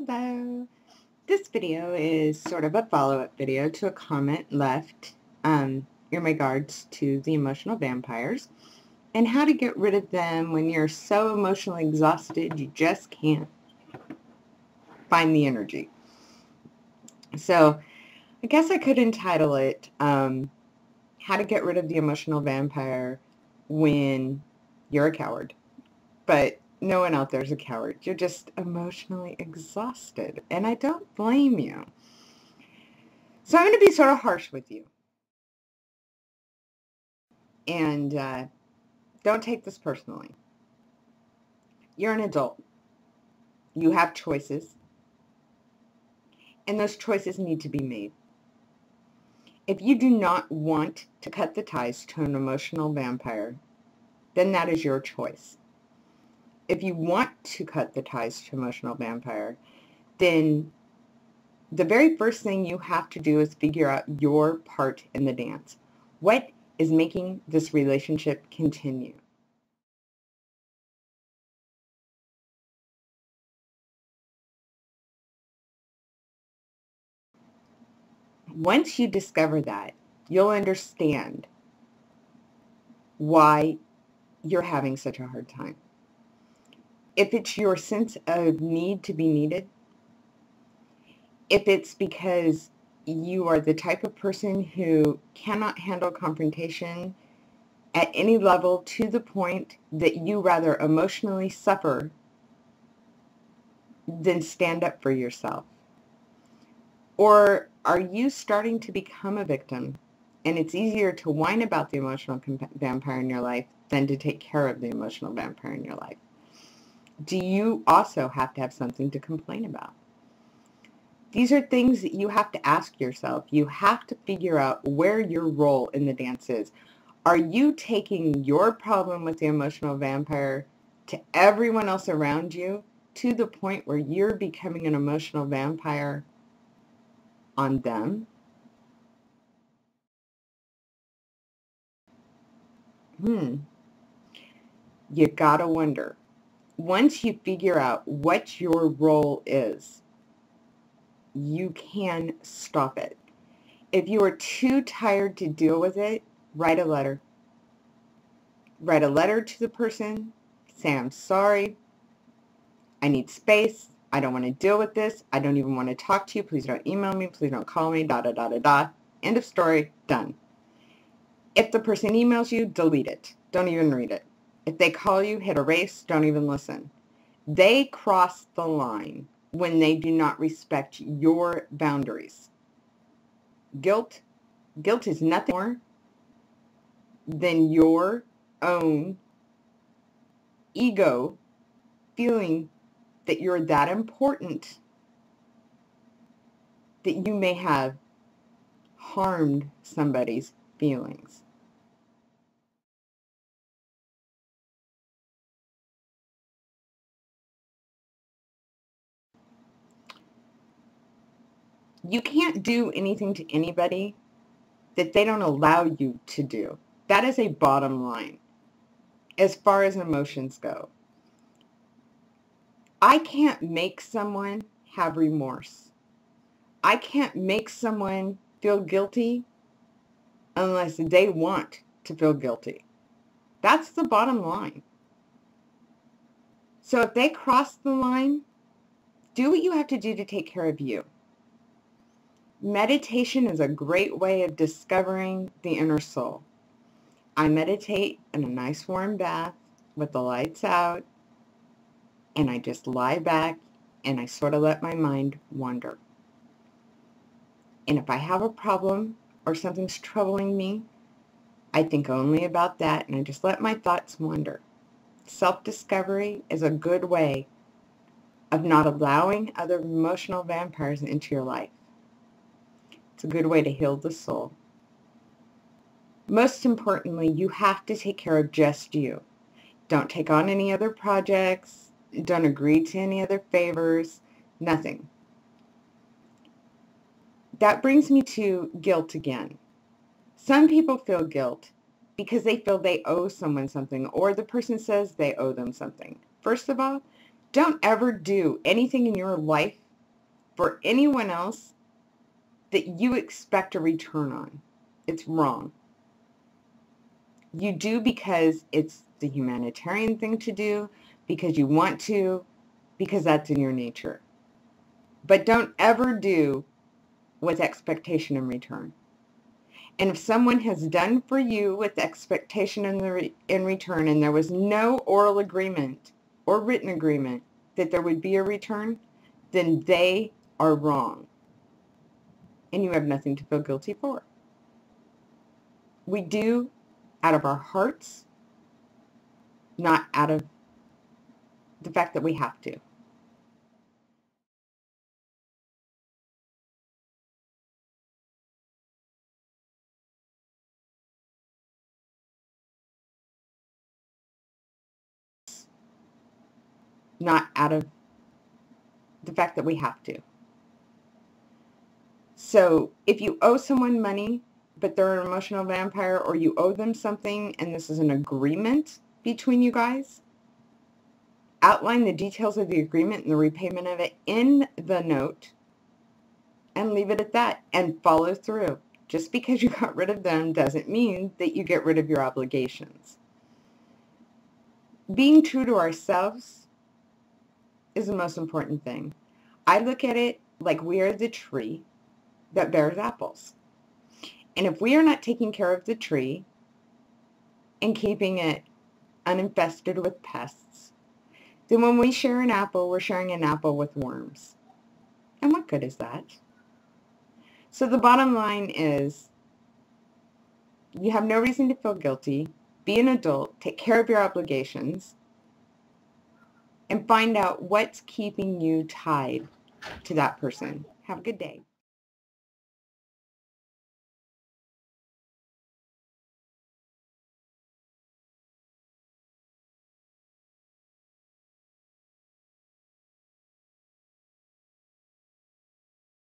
Hello. This video is sort of a follow-up video to a comment left in regards to the emotional vampires and how to get rid of them when you're so emotionally exhausted you just can't find the energy. So I guess I could entitle it How to Get Rid of the Emotional Vampire When You're a Coward. But no one out there is a coward. You're just emotionally exhausted, and I don't blame you. So I'm going to be sort of harsh with you. And don't take this personally. You're an adult. You have choices. And those choices need to be made. If you do not want to cut the ties to an emotional vampire, then that is your choice. If you want to cut the ties to emotional vampire, then the very first thing you have to do is figure out your part in the dance. What is making this relationship continue? Once you discover that, you'll understand why you're having such a hard time. If it's your sense of need to be needed, if it's because you are the type of person who cannot handle confrontation at any level to the point that you rather emotionally suffer than stand up for yourself. Or are you starting to become a victim and it's easier to whine about the emotional vampire in your life than to take care of the emotional vampire in your life? Do you also have to have something to complain about? These are things that you have to ask yourself. You have to figure out where your role in the dance is. Are you taking your problem with the emotional vampire to everyone else around you to the point where you're becoming an emotional vampire on them? You gotta wonder. Once you figure out what your role is, you can stop it. If you are too tired to deal with it, write a letter. Write a letter to the person. Say, I'm sorry. I need space. I don't want to deal with this. I don't even want to talk to you. Please don't email me. Please don't call me. Da, da, da, da, da. End of story. Done. If the person emails you, delete it. Don't even read it. If they call you, hit erase. Don't even listen. They cross the line when they do not respect your boundaries. Guilt is nothing more than your own ego feeling that you're that important that you may have harmed somebody's feelings. You can't do anything to anybody that they don't allow you to do. That is a bottom line as far as emotions go. I can't make someone have remorse. I can't make someone feel guilty unless they want to feel guilty. That's the bottom line. So if they cross the line, do what you have to do to take care of you. Meditation is a great way of discovering the inner soul. I meditate in a nice warm bath with the lights out, and I just lie back and I sort of let my mind wander. And if I have a problem or something's troubling me, I think only about that and I just let my thoughts wander. Self-discovery is a good way of not allowing other emotional vampires into your life. It's a good way to heal the soul. Most importantly, you have to take care of just you. Don't take on any other projects. Don't agree to any other favors. Nothing. That brings me to guilt again. Some people feel guilt because they feel they owe someone something or the person says they owe them something. First of all, don't ever do anything in your life for anyone else that you expect a return on. It's wrong. You do because it's the humanitarian thing to do, because you want to, because that's in your nature. But don't ever do with expectation in return. And if someone has done for you with expectation in return, and there was no oral agreement or written agreement that there would be a return, then they are wrong. And you have nothing to feel guilty for. We do out of our hearts, not out of the fact that we have to. Not out of the fact that we have to. So if you owe someone money, but they're an emotional vampire, or you owe them something and this is an agreement between you guys, outline the details of the agreement and the repayment of it in the note and leave it at that and follow through. Just because you got rid of them doesn't mean that you get rid of your obligations. Being true to ourselves is the most important thing. I look at it like we are the tree that bears apples. And if we are not taking care of the tree and keeping it uninfested with pests, then when we share an apple, we're sharing an apple with worms. And what good is that? So the bottom line is, you have no reason to feel guilty. Be an adult, take care of your obligations, and find out what's keeping you tied to that person. Have a good day.